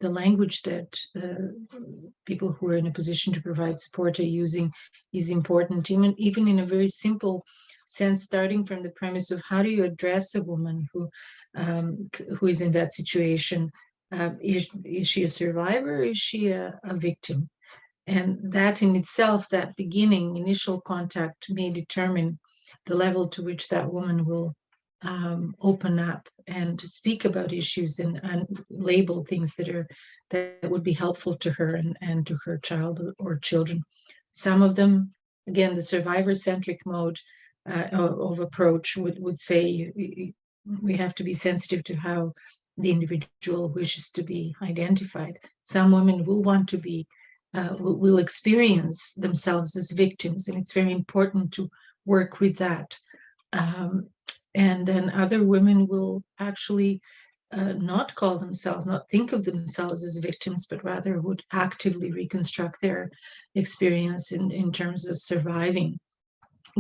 the language that people who are in a position to provide support are using is important, even in a very simple sense, starting from the premise of how do you address a woman who is in that situation. Is she a survivor, or is she a victim? And that in itself, that beginning, initial contact, may determine the level to which that woman will open up and speak about issues and label things that would be helpful to her and to her child or children. Some of them, again, the survivor-centric mode of approach would say we have to be sensitive to how the individual wishes to be identified. Some women will want to be will experience themselves as victims, and it's very important to work with that. And then other women will actually not call themselves, not think of themselves as victims, but rather would actively reconstruct their experience in terms of surviving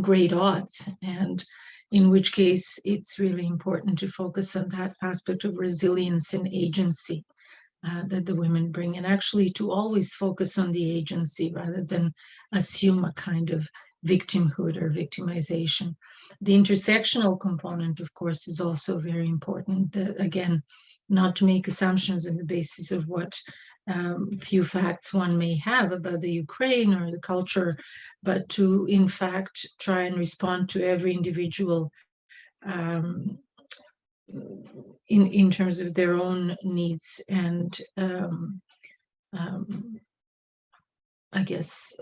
great odds. And in which case, it's really important to focus on that aspect of resilience and agency that the women bring, and actually to always focus on the agency rather than assume a kind of victimhood or victimization. The intersectional component, of course, is also very important. Again, not to make assumptions on the basis of what few facts one may have about the Ukraine or the culture, but to, in fact, try and respond to every individual in terms of their own needs and I guess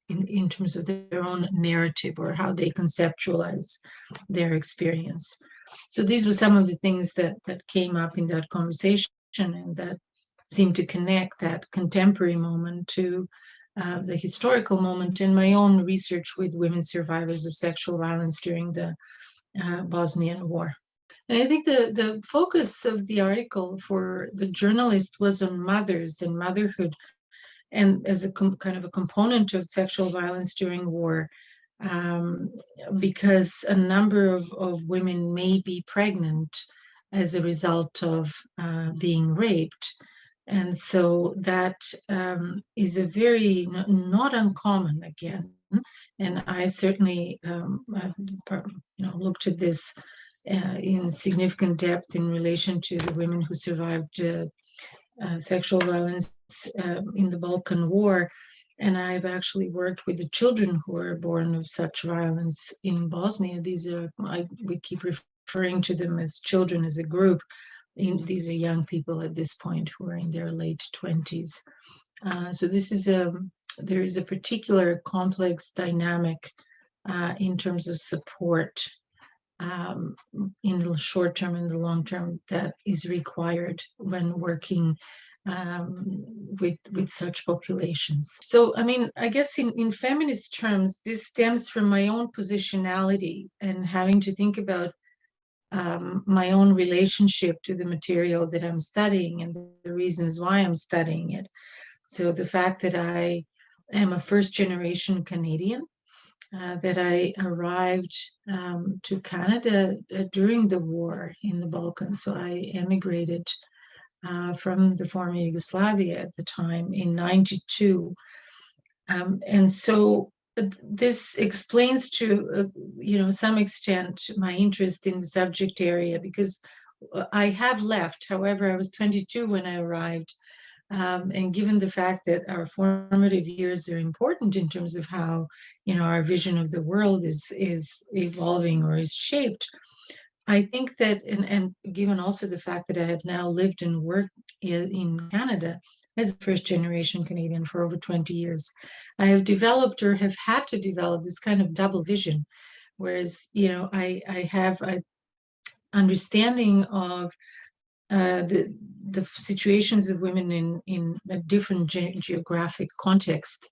in terms of their own narrative or how they conceptualize their experience. So these were some of the things that came up in that conversation and that seemed to connect that contemporary moment to the historical moment in my own research with women survivors of sexual violence during the Bosnian War. And I think the focus of the article for the journalist was on mothers and motherhood, and as a kind of a component of sexual violence during war, because a number of women may be pregnant as a result of being raped. And so that is a very not uncommon, again. And I've certainly looked at this in significant depth in relation to the women who survived sexual violence in the Balkan War. And I've actually worked with the children who were born of such violence in Bosnia. These are, we keep referring to them as children as a group. These are young people at this point who are in their late 20s. So this is there is a particular complex dynamic in terms of support in the short term and the long term that is required when working with such populations. So, I mean, I guess in feminist terms, this stems from my own positionality and having to think about my own relationship to the material that I'm studying and the reasons why I'm studying it. So the fact that I am a first-generation Canadian, that I arrived to Canada during the war in the Balkans. So I emigrated from the former Yugoslavia at the time in '92. And so this explains to, some extent my interest in the subject area, because I have left. However, I was 22 when I arrived. And given the fact that our formative years are important in terms of how, our vision of the world is evolving or is shaped, I think that, and given also the fact that I have now lived and worked in Canada as a first-generation Canadian for over 20 years, I have developed or have had to develop this kind of double vision, whereas, I have an understanding of the situations of women in a different geographic context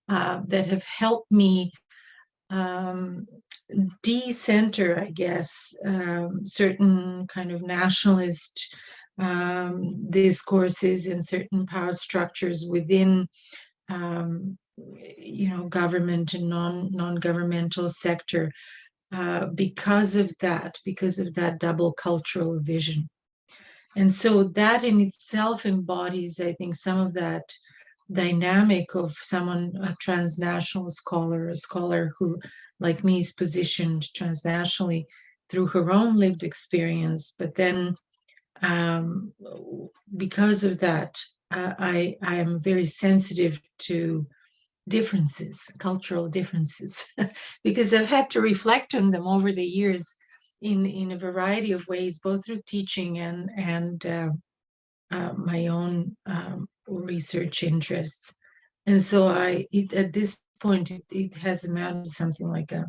that have helped me decenter, I guess, certain kind of nationalist discourses and certain power structures within, government and non-governmental sector because of that double cultural vision. And so that in itself embodies, I think, some of that dynamic of someone, a transnational scholar, a scholar who, like me, is positioned transnationally through her own lived experience. But then because of that, I am very sensitive to differences, cultural differences, because I've had to reflect on them over the years in a variety of ways, both through teaching and my own research interests. And so at this point, it has amounted to something like a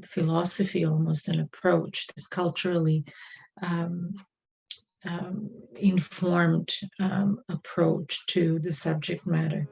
philosophy, almost an approach, this culturally um, informed approach to the subject matter.